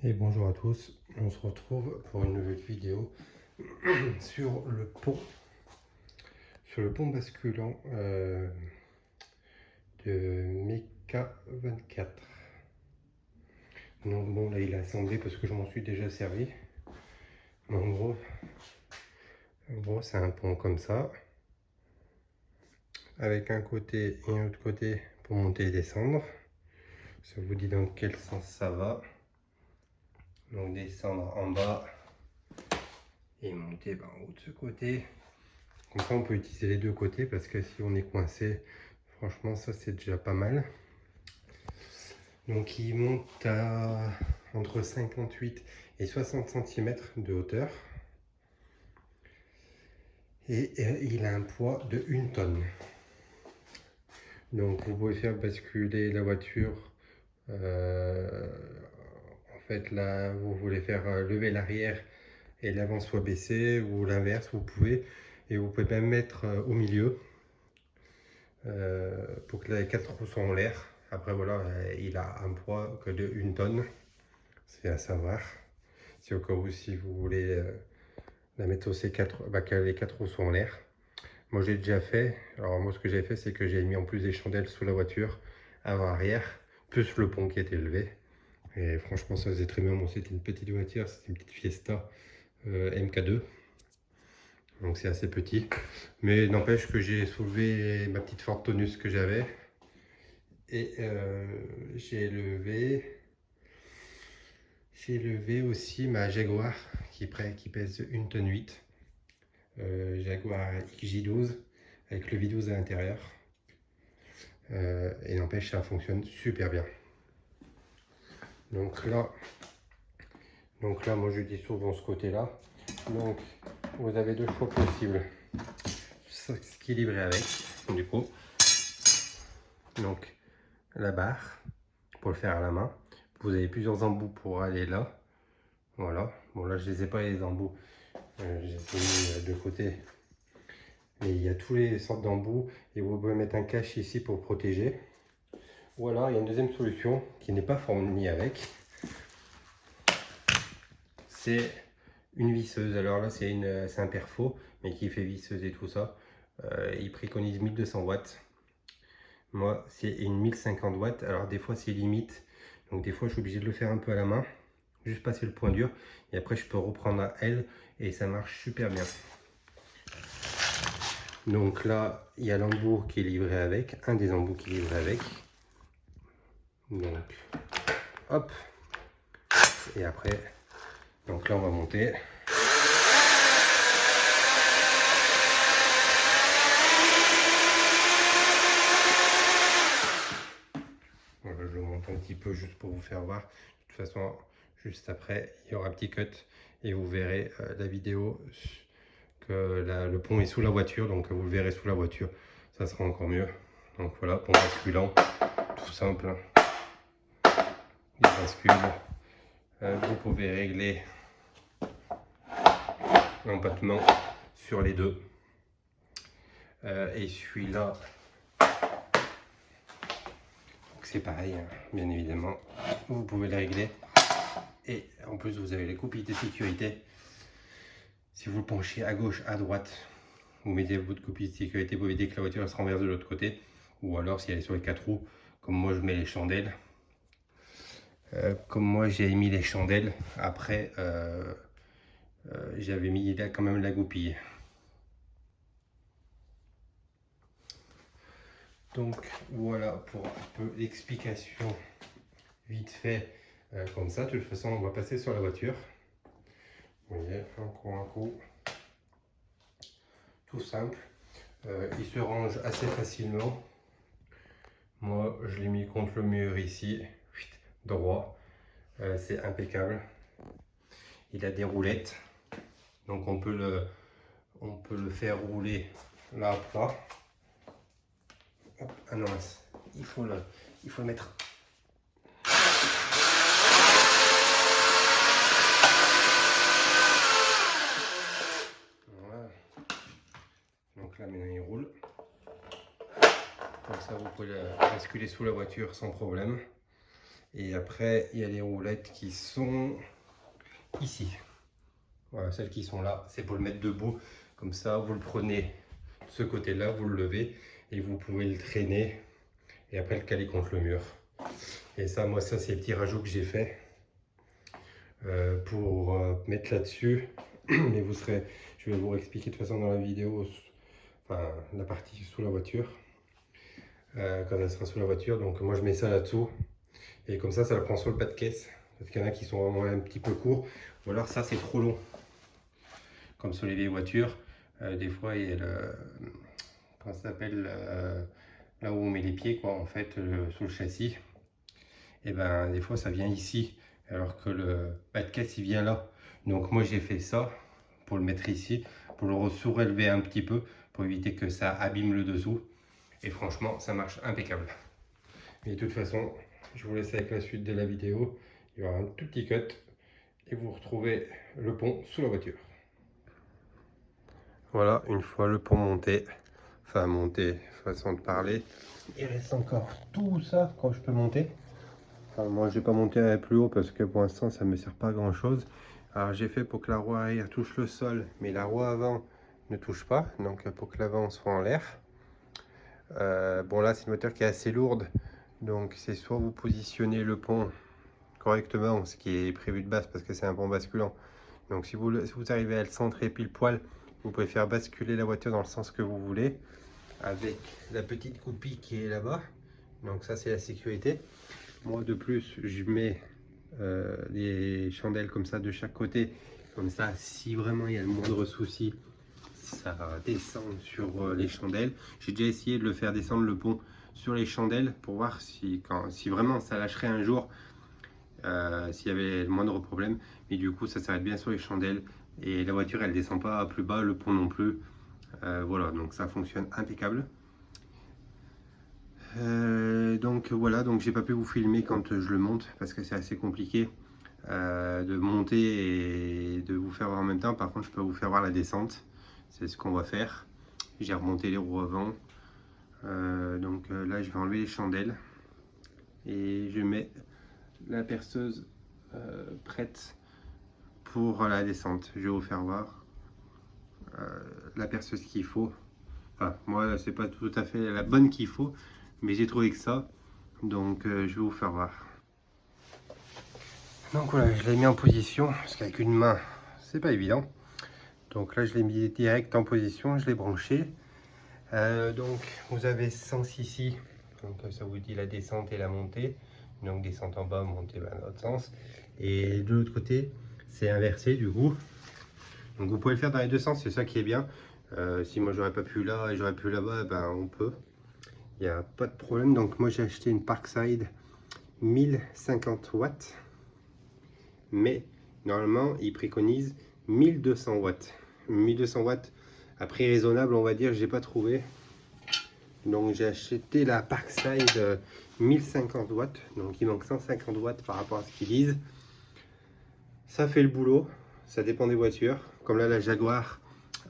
Et bonjour à tous, on se retrouve pour une nouvelle vidéo sur le basculant de Mecha 24. Donc bon, là il est assemblé parce que je m'en suis déjà servi. Mais en gros c'est un pont comme ça, avec un côté et un autre côté pour monter et descendre. Ça vous dit dans quel sens ça va. Donc descendre en bas et monter en haut de ce côté. Comme ça on peut utiliser les deux côtés parce que si on est coincé, franchement ça c'est déjà pas mal. Donc il monte à entre 58 et 60 cm de hauteur. Et il a un poids de 1 tonne. Donc vous pouvez faire basculer la voiture. En fait là vous voulez faire lever l'arrière et l'avant soit baissé, ou l'inverse vous pouvez. Et vous pouvez même mettre au milieu pour que les 4 roues soient en l'air. Après voilà, il a un poids que de 1 tonne. C'est à savoir. Si au cas où si vous voulez la mettre au C4, que les 4 roues soient en l'air. Moi j'ai déjà fait. Alors moi ce que j'ai fait c'est que j'ai mis en plus des chandelles sous la voiture avant arrière, plus le pont qui était levé. Et franchement ça faisait très bien. Bon, c'était une petite voiture, c'était une petite Fiesta MK2. Donc c'est assez petit. Mais n'empêche que j'ai soulevé ma petite Ford Taunus que j'avais. Et j'ai levé aussi ma Jaguar qui pèse 1 tonne 8. Jaguar XJ12 avec le V12 à l'intérieur. Et n'empêche, ça fonctionne super bien. Donc là, moi je dis souvent ce côté-là. Donc vous avez deux choix possibles. Ce qui est livré avec, du coup. Donc la barre pour le faire à la main. Vous avez plusieurs embouts pour aller là. Voilà. Bon là je les ai pas les embouts. Je les ai mis de côté. Mais il y a toutes les sortes d'embouts et vous pouvez mettre un cache ici pour protéger. Ou alors il y a une deuxième solution qui n'est pas fournie avec. C'est une visseuse. Alors là c'est un perfo mais qui fait visseuse et tout ça. Il préconise 1200 watts. Moi c'est une 1050 watts. Alors des fois c'est limite. Donc des fois je suis obligé de le faire un peu à la main. Juste passer le point dur. Et après je peux reprendre à elle et ça marche super bien. Donc là, il y a l'embout qui est livré avec, un des embouts qui est livré avec. Donc, hop. Et après, donc là, on va monter. Voilà, je le monte un petit peu juste pour vous faire voir. De toute façon, juste après, il y aura un petit cut et vous verrez la vidéo que le pont est sous la voiture. Donc, vous le verrez sous la voiture. Ça sera encore mieux. Donc voilà, pont basculant, tout simple. Il bascule. Vous pouvez régler l'empattement sur les deux. Et celui-là, c'est pareil, hein, bien évidemment. Vous pouvez les régler. Et en plus, vous avez les coupes de sécurité. Si vous le penchez à gauche, à droite, vous mettez votre copie de sécurité pour éviter que la voiture se renverse de l'autre côté. Ou alors, si elle est sur les 4 roues, comme moi, je mets les chandelles. Comme moi, j'ai mis les chandelles. Après, j'avais mis là quand même la goupille. Donc voilà pour un peu l'explication vite fait comme ça. De toute façon, on va passer sur la voiture. Vous voyez, encore un coup. Tout simple. Il se range assez facilement. Moi, je l'ai mis contre le mur ici, droit. C'est impeccable. Il a des roulettes. Donc on peut le faire rouler là à plat. Hop, ah non, il faut le mettre. Voilà. Donc là maintenant il roule. Comme ça vous pouvez basculer sous la voiture sans problème. Et après, il y a les roulettes qui sont ici. Voilà, celles qui sont là, c'est pour le mettre debout. Comme ça, vous le prenez de ce côté-là, vous le levez et vous pouvez le traîner et après le caler contre le mur. Et ça, moi, ça, c'est les petits rajouts que j'ai fait pour mettre là-dessus. Mais vous serez, je vais vous expliquer de toute façon dans la vidéo, enfin, la partie sous la voiture, quand elle sera sous la voiture. Donc, moi, je mets ça là-dessous. Et comme ça le prend sur le bas de caisse. Parce qu'il y en a qui sont vraiment un petit peu courts. Ou alors ça, c'est trop long. Comme sur les vieilles voitures. Des fois, il y a le... Comment ça s'appelle là où on met les pieds, quoi, en fait, sur le châssis. Et ben, des fois, ça vient ici. Alors que le bas de caisse, il vient là. Donc, moi, j'ai fait ça pour le mettre ici. Pour le surélever un petit peu. Pour éviter que ça abîme le dessous. Et franchement, ça marche impeccable. Mais de toute façon, je vous laisse avec la suite de la vidéo. Il y aura un tout petit cut et vous retrouvez le pont sous la voiture. Voilà, une fois le pont monté, enfin monté, façon de parler, il reste encore tout ça quand je peux monter. Enfin, moi, je n'ai pas monté plus haut parce que pour l'instant, ça ne me sert pas à grand chose. Alors, j'ai fait pour que la roue arrière touche le sol, mais la roue avant ne touche pas. Donc, pour que l'avant soit en l'air. Bon, là, c'est une moteur qui est assez lourde. Donc c'est soit vous positionnez le pont correctement, ce qui est prévu de base parce que c'est un pont basculant. Donc si vous arrivez à le centrer pile poil, vous pouvez faire basculer la voiture dans le sens que vous voulez avec la petite goupille qui est là-bas. Donc ça, c'est la sécurité. Moi, de plus, je mets les chandelles comme ça de chaque côté. Comme ça, si vraiment il y a le moindre souci, ça descend sur les chandelles. J'ai déjà essayé de le faire descendre le pont sur les chandelles pour voir si vraiment ça lâcherait un jour, s'il y avait le moindre problème. Mais du coup, ça s'arrête bien sur les chandelles et la voiture, elle descend pas plus bas, le pont non plus. Voilà, donc ça fonctionne impeccable. Donc voilà, donc j'ai pas pu vous filmer quand je le monte parce que c'est assez compliqué de monter et de vous faire voir en même temps. Par contre, je peux vous faire voir la descente. C'est ce qu'on va faire. J'ai remonté les roues avant. Donc là, je vais enlever les chandelles et je mets la perceuse prête pour la descente. Je vais vous faire voir la perceuse qu'il faut. Enfin, moi, c'est pas tout à fait la bonne qu'il faut, mais j'ai trouvé que ça. Donc, je vais vous faire voir. Donc voilà, je l'ai mis en position parce qu'avec une main, c'est pas évident. Donc là, je l'ai mis direct en position, je l'ai branché. Donc vous avez sens ici, donc ça vous dit la descente et la montée. Donc descente en bas, montée dans l'autre sens. Et de l'autre côté, c'est inversé du coup. Donc vous pouvez le faire dans les deux sens, c'est ça qui est bien. Si moi j'aurais pas pu là et j'aurais pu là-bas, ben on peut. Il n'y a pas de problème. Donc moi j'ai acheté une Parkside 1050 watts. Mais normalement, ils préconisent 1200 watts. 1200 watts à prix raisonnable, on va dire, j'ai pas trouvé. Donc j'ai acheté la Parkside 1050 watts. Donc il manque 150 watts par rapport à ce qu'ils disent. Ça fait le boulot. Ça dépend des voitures. Comme là, la Jaguar,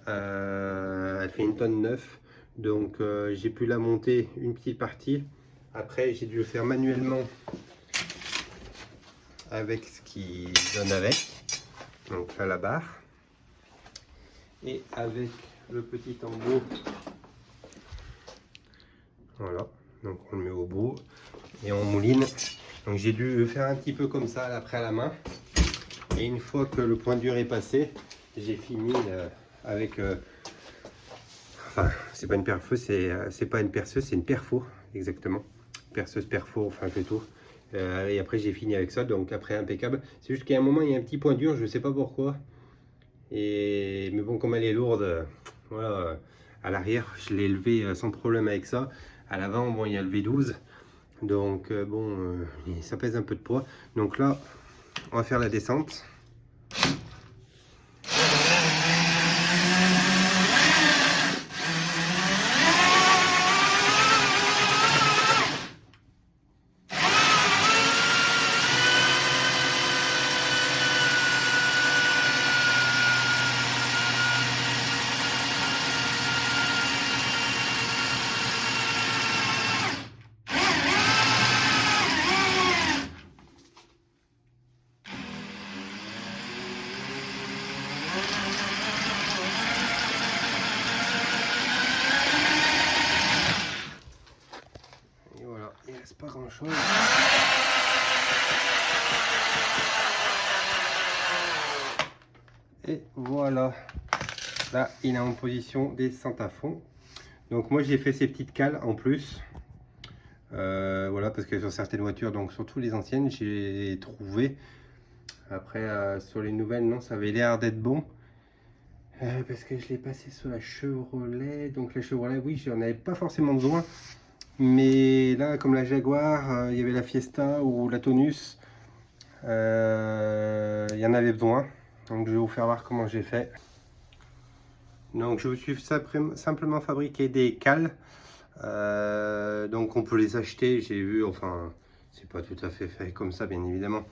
elle fait 1,9 tonne. Donc j'ai pu la monter une petite partie. Après, j'ai dû le faire manuellement avec ce qui donne avec. Donc là, la barre. Et avec le petit embout. Voilà. Donc on le met au bout et on mouline. Donc j'ai dû le faire un petit peu comme ça après à la main. Et une fois que le point dur est passé, j'ai fini avec... enfin, c'est pas une perfeuse, c'est pas une perceuse, c'est une perfo, exactement. Perceuse, perfo, enfin fait tout. Et après j'ai fini avec ça, donc après impeccable. C'est juste qu'à un moment il y a un petit point dur, je sais pas pourquoi. Mais bon, comme elle est lourde, voilà, à l'arrière je l'ai levé sans problème avec ça. À l'avant, bon, il y a le V12. Donc bon, ça pèse un peu de poids. Donc là, on va faire la descente. chose. Et voilà, là il est en position descente à fond. Donc moi j'ai fait ces petites cales en plus. Voilà, parce que sur certaines voitures, donc surtout les anciennes, j'ai trouvé. Après sur les nouvelles, non, ça avait l'air d'être bon. Parce que je l'ai passé sur la Chevrolet. Donc la Chevrolet, oui, j'en avais pas forcément besoin. Mais là, comme la Jaguar, il y avait la Fiesta ou la Tonus. Il y en avait besoin. Donc je vais vous faire voir comment j'ai fait. Donc je me suis simplement fabriqué des cales. Donc on peut les acheter, j'ai vu, enfin c'est pas tout à fait fait comme ça bien évidemment.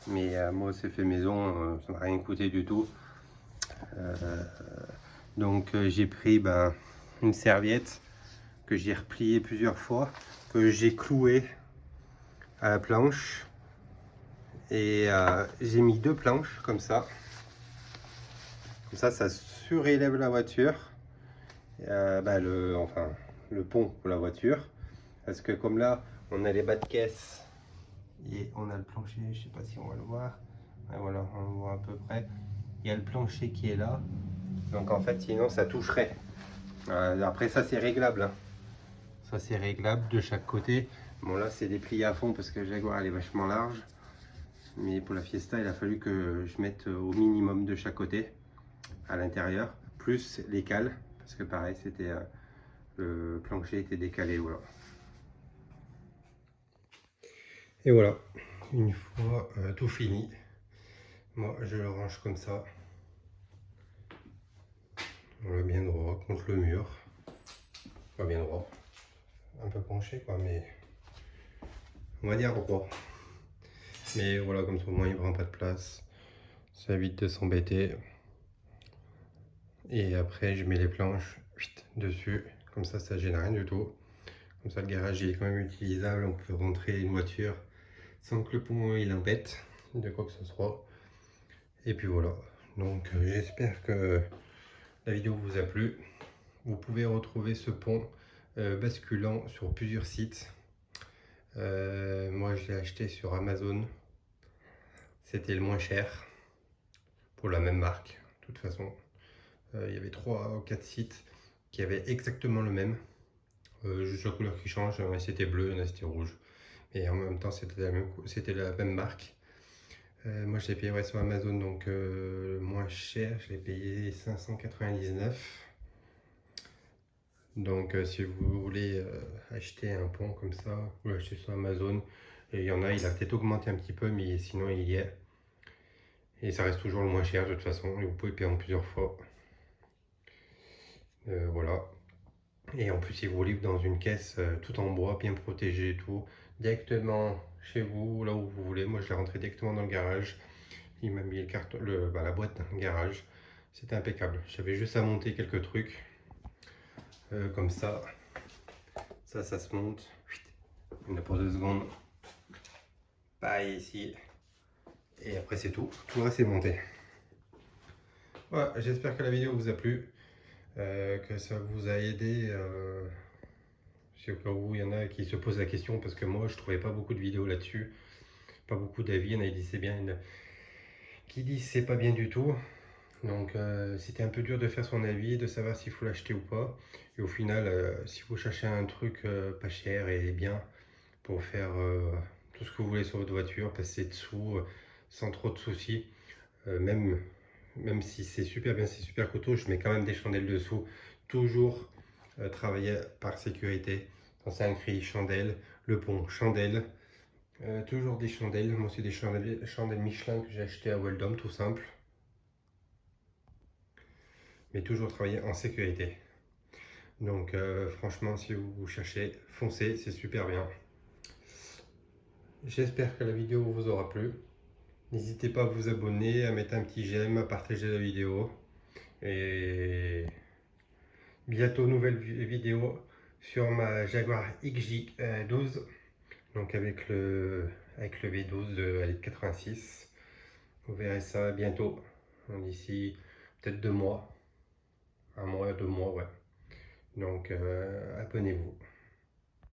Mais moi c'est fait maison, ça m'a rien coûté du tout. Donc j'ai pris une serviette que j'ai repliée plusieurs fois, que j'ai clouée à la planche. Et j'ai mis 2 planches comme ça. Comme ça surélève la voiture. Le pont pour la voiture. Parce que comme là, on a les bas de caisse et on a le plancher, je sais pas si on va le voir. Ouais, voilà, on le voit à peu près. Il y a le plancher qui est là. Donc en fait, sinon ça toucherait. Après ça c'est réglable, hein. Ça c'est réglable de chaque côté. Bon là c'est déplié à fond parce que le Jaguar elle est vachement large. Mais pour la Fiesta il a fallu que je mette au minimum de chaque côté à l'intérieur. Plus les cales. Parce que pareil c'était le plancher était décalé. Voilà. Et voilà. Une fois tout fini. Moi je le range comme ça. Voilà, bien droit contre le mur. Pas bien droit. Un peu penché quoi, mais on va dire droit. Mais voilà, comme ça au moins il prend pas de place. Ça évite de s'embêter. Et après je mets les planches dessus. Comme ça gêne rien du tout. Comme ça le garage il est quand même utilisable. On peut rentrer une voiture sans que le pont il embête de quoi que ce soit. Et puis voilà. Donc j'espère que la vidéo vous a plu. Vous pouvez retrouver ce pont basculant sur plusieurs sites. Moi je l'ai acheté sur Amazon. C'était le moins cher pour la même marque. De toute façon, il y avait 3 ou 4 sites qui avaient exactement le même. Juste la couleur qui change. Un c'était bleu, un c'était rouge. Et en même temps c'était la même marque. Moi je l'ai payé sur Amazon, donc moins cher. Je l'ai payé 599. Donc si vous voulez acheter un pont comme ça, vous l'achetez sur Amazon. Et il y en a, il a peut-être augmenté un petit peu, mais sinon il y est. Et ça reste toujours le moins cher de toute façon. Et vous pouvez payer en plusieurs fois. Voilà. Et en plus, il vous livre dans une caisse tout en bois, bien protégé et tout. Directement chez vous, là où vous voulez. Moi, je l'ai rentré directement dans le garage. Il m'a mis la boîte dans le garage. C'était impeccable. J'avais juste à monter quelques trucs. Comme ça. Ça se monte. On a pour 2 secondes. Pareil ici. Et après, c'est tout. Tout le reste est monté. Voilà, j'espère que la vidéo vous a plu. Que ça vous a aidé. Si au cas où il y en a qui se posent la question, parce que moi je trouvais pas beaucoup de vidéos là-dessus, pas beaucoup d'avis. Il y en a qui disent c'est bien, qui disent c'est pas bien du tout. Donc c'était un peu dur de faire son avis, de savoir s'il faut l'acheter ou pas. Et au final, si vous cherchez un truc pas cher et bien pour faire tout ce que vous voulez sur votre voiture, passer dessous sans trop de soucis, même si c'est super bien, c'est super coûteux, je mets quand même des chandelles dessous. Toujours travailler par sécurité. Quand c'est un cri, chandelle. Le pont, chandelle. Toujours des chandelles. Moi, c'est des chandelles Michelin que j'ai acheté à Weldom, tout simple. Mais toujours travailler en sécurité. Donc, franchement, si vous cherchez, foncez, c'est super bien. J'espère que la vidéo vous aura plu. N'hésitez pas à vous abonner, à mettre un petit j'aime, à partager la vidéo. Et bientôt nouvelle vidéo sur ma Jaguar XJ12. Donc avec le V12 de 86. Vous verrez ça bientôt. D'ici peut-être 2 mois. 1 mois, 2 mois, ouais. Donc abonnez-vous.